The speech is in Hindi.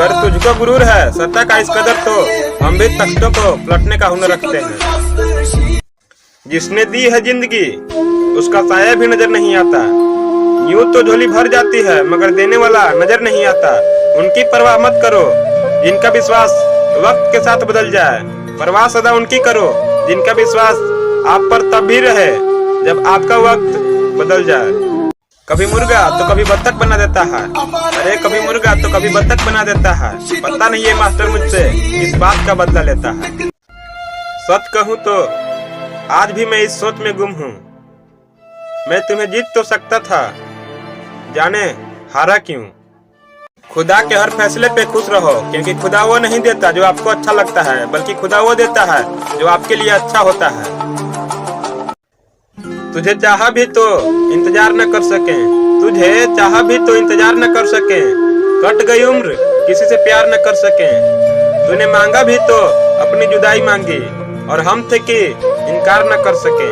अगर तुझको गुरूर है सत्ता का इस कदर तो हम भी तख्तों को पलटने का हुनर रखते हैं। जिसने दी है जिंदगी उसका साया भी नजर नहीं आता। यूं तो झोली भर जाती है मगर देने वाला नजर नहीं आता। उनकी परवाह मत करो जिनका विश्वास वक्त के साथ बदल जाए। परवाह सदा उनकी करो जिनका विश्वास आप पर तब भी रहे जब आपका वक्त बदल जाए। कभी मुर्गा तो कभी बत्तख बना देता है। अरे कभी मुर्गा तो कभी बत्तख बना देता है। पता नहीं ये मास्टर मुझसे इस बात का बदला लेता है। सच कहूँ तो आज भी मैं इस सोच में गुम हूँ। मैं तुम्हें जीत तो सकता था, जाने हारा क्यों। खुदा के हर फैसले पे खुश रहो क्योंकि खुदा वो नहीं देता जो आपको अच्छा लगता है, बल्कि खुदा वो देता है जो आपके लिए अच्छा होता है। तुझे चाहा भी तो इंतजार न कर सके, तुझे चाहा भी तो इंतजार न कर सके। कट गई उम्र किसी से प्यार न कर सके। तूने मांगा भी तो अपनी जुदाई मांगी और हम थे कि इनकार न कर सके।